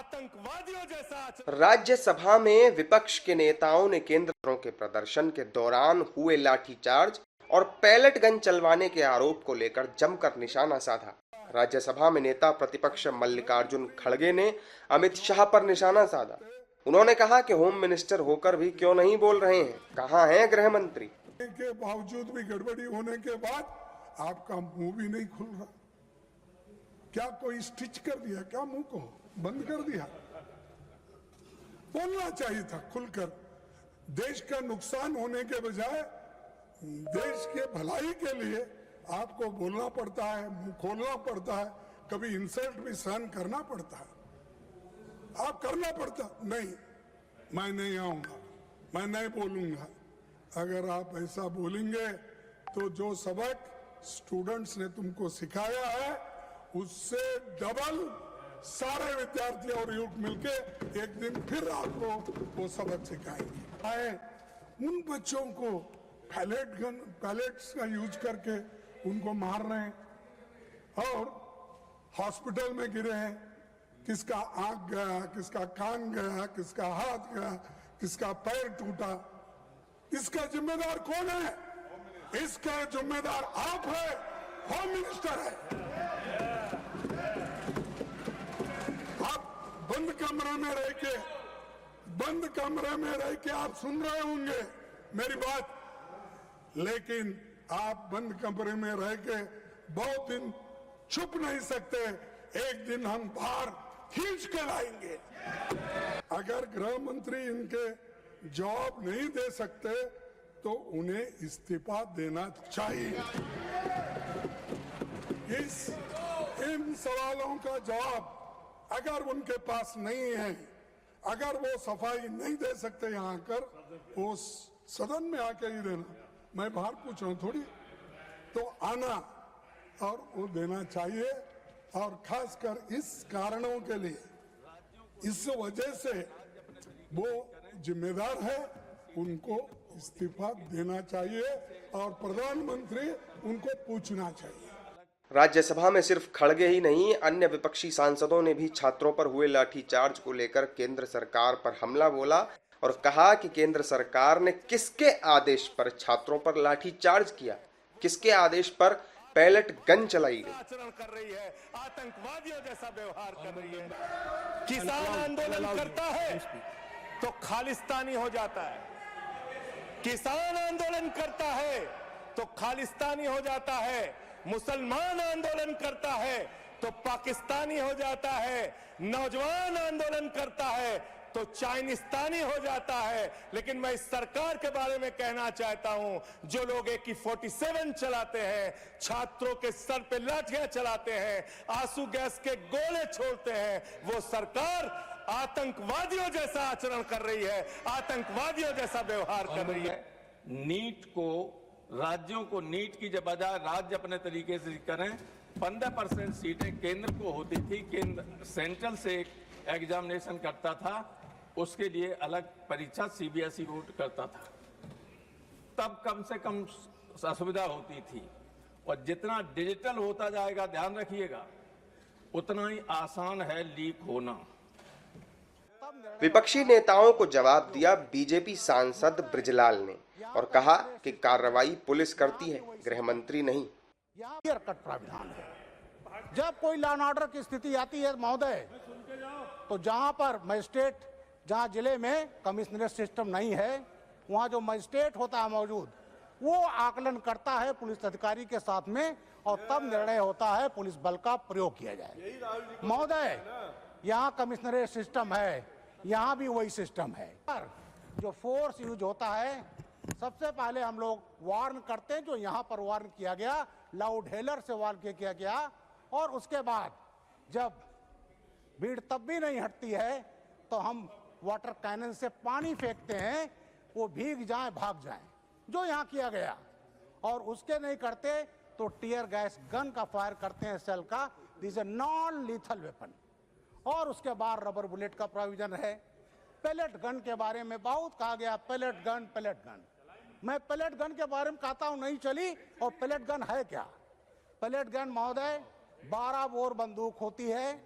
आतंकवादियों जैसा। राज्यसभा में विपक्ष के नेताओं ने केंद्र के प्रदर्शन के दौरान हुए लाठीचार्ज और पैलेट गन चलवाने के आरोप को लेकर जमकर निशाना साधा। राज्यसभा में नेता प्रतिपक्ष मल्लिकार्जुन खड़गे ने अमित शाह पर निशाना साधा। उन्होंने कहा कि होम मिनिस्टर होकर भी क्यों नहीं बोल रहे हैं, कहां हैं गृह मंत्री। के बावजूद भी गड़बड़ी होने के बाद आपका मुंह भी नहीं खुल रहा। क्या कोई स्टिच कर दिया क्या? मुंह को बंद कर दिया? बोलना चाहिए था खुलकर। देश का नुकसान होने के बजाय देश के भलाई के लिए आपको बोलना पड़ता है, मुंह खोलना पड़ता है, कभी इंसल्ट भी सहन करना पड़ता है। आप करना पड़ता नहीं, मैं नहीं आऊंगा, मैं नहीं बोलूंगा। अगर आप ऐसा बोलेंगे तो जो सबक स्टूडेंट्स ने तुमको सिखाया है उससे डबल सारे विद्यार्थी और युवक मिलके एक दिन फिर आपको वो सबक सिखाएंगे। उन बच्चों को पैलेट्स का यूज करके उनको मार रहे हैं और हॉस्पिटल में गिरे हैं। किसका आंख गया, किसका कान गया, किसका हाथ गया, किसका पैर टूटा। इसका जिम्मेदार कौन है? इसका जिम्मेदार आप है, होम मिनिस्टर है। आप बंद कमरे में रह के आप सुन रहे होंगे मेरी बात, लेकिन आप बंद कमरे में रह के बहुत दिन छुप नहीं सकते। एक दिन हम बाहर खींच के लाएंगे। अगर गृह मंत्री इनके जवाब नहीं दे सकते तो उन्हें इस्तीफा देना चाहिए। इन सवालों का जवाब अगर उनके पास नहीं है, अगर वो सफाई नहीं दे सकते यहाँ आकर, वो सदन में आके ही देना। मैं बाहर पूछ रहा हूँ थोड़ी, तो आना और वो देना चाहिए। और खासकर इस कारणों के लिए, इस वजह से वो जिम्मेदार है, उनको इस्तीफा देना चाहिए और प्रधानमंत्री उनको पूछना चाहिए। राज्यसभा में सिर्फ खड़गे ही नहीं, अन्य विपक्षी सांसदों ने भी छात्रों पर हुए लाठीचार्ज को लेकर केंद्र सरकार पर हमला बोला और कहा कि केंद्र सरकार ने किसके आदेश पर छात्रों पर लाठीचार्ज किया, किसके आदेश पर पैलेट गन चलाई गई। आचरण कर रही है, आतंकवादियों जैसा व्यवहार कर रही है। किसान आंदोलन करता है तो खालिस्तानी हो जाता है। किसान आंदोलन करता है तो खालिस्तानी हो जाता है। मुसलमान आंदोलन करता है तो पाकिस्तानी हो जाता है। नौजवान आंदोलन करता है तो चाइनिस्तानी हो जाता है। लेकिन मैं इस सरकार के बारे में कहना चाहता हूं, जो लोग AK-47 चलाते हैं, छात्रों के सर पे लाठियां चलाते हैं, आंसू गैस के गोले छोड़ते हैं, वो सरकार आतंकवादियों जैसा आचरण कर रही है, आतंकवादियों जैसा व्यवहार कर रही है। नीट को, राज्यों को नीट की बजाय राज्य अपने तरीके से करें। 15% सीटें केंद्र को होती थी, केंद्र सेंट्रल से एग्जामिनेशन करता था, उसके लिए अलग परीक्षा CBSE बोर्ड करता था, तब कम से कम असुविधा होती थी। और जितना डिजिटल होता जाएगा, ध्यान रखिएगा, उतना ही आसान है लीक होना। विपक्षी नेताओं को जवाब दिया बीजेपी सांसद ब्रिजलाल ने और कहा कि कार्रवाई पुलिस करती है, गृह मंत्री नहीं। क्लियर कट प्राविधान है। जब कोई लॉ एंड ऑर्डर की स्थिति आती है महोदय, तो जहां पर मजिस्ट्रेट, जहां जिले में कमिश्नरेट सिस्टम नहीं है, वहां जो मजिस्ट्रेट होता है मौजूद, वो आकलन करता है पुलिस अधिकारी के साथ में और तब निर्णय होता है पुलिस बल का प्रयोग किया जाए। महोदय, यहाँ कमिश्नरेट सिस्टम है, यहाँ भी वही सिस्टम है। जो फोर्स यूज होता है, सबसे पहले हम लोग वार्न करते हैं, जो यहाँ पर वार्न किया गया, लाउड हेलर से वार्न किया गया, और उसके बाद जब भीड़ तब भी नहीं हटती है तो हम वाटर कैनन से पानी फेंकते हैं, वो भीग जाएं, भाग जाएं, जो यहाँ किया गया। और उसके नहीं करते तो टीयर गैस गन का फायर करते हैं, सेल का। This a non lethal weapon. और उसके बाद रबर बुलेट का प्रोविजन है। पैलेट गन के बारे में बहुत कहा गया, पैलेट गन। मैं पैलेट गन के बारे में कहता हूं नहीं चली। और पैलेट गन है क्या? पैलेट गन महोदय 12 बोर बंदूक होती है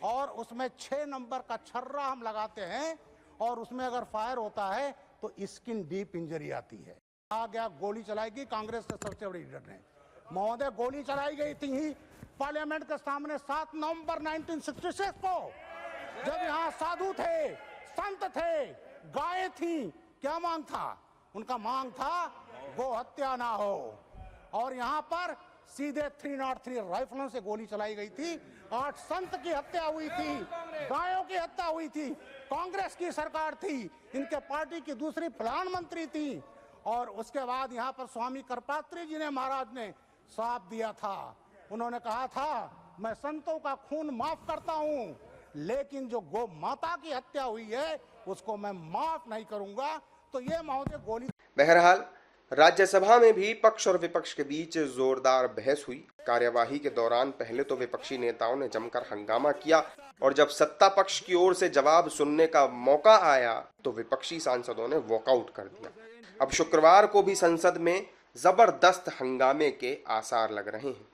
और उसमें 6 नंबर का छर्रा हम लगाते हैं और उसमें अगर फायर होता है तो स्किन डीप इंजरी आती है। आ गया गोली चलाएगी कांग्रेस के सबसे बड़ी लीडर ने। महोदय, गोली चलाई गई थी ही पार्लियामेंट के सामने 7 नवंबर 1966 को, जब यहाँ साधु थे, संत थे, गायें थी। क्या मांग था उनका? मांग था गो हत्या ना हो। और यहाँ पर सीधे 303 राइफलों से गोली चलाई गई थी। 8 संत की हत्या हुई थी, गायों की हत्या हुई थी। कांग्रेस की सरकार थी, इनके पार्टी की दूसरी प्रधानमंत्री थी। और उसके बाद यहाँ पर स्वामी करपात्री जी ने, महाराज ने साफ दिया था, उन्होंने कहा था मैं संतों का खून माफ करता हूँ, लेकिन जो गौ माता की हत्या हुई है उसको मैं माफ नहीं करूंगा। तो ये महोदय गोली। बहरहाल राज्यसभा में भी पक्ष और विपक्ष के बीच जोरदार बहस हुई। कार्यवाही के दौरान पहले तो विपक्षी नेताओं ने जमकर हंगामा किया और जब सत्ता पक्ष की ओर से जवाब सुनने का मौका आया तो विपक्षी सांसदों ने वॉकआउट कर दिया। अब शुक्रवार को भी संसद में जबरदस्त हंगामे के आसार लग रहे हैं।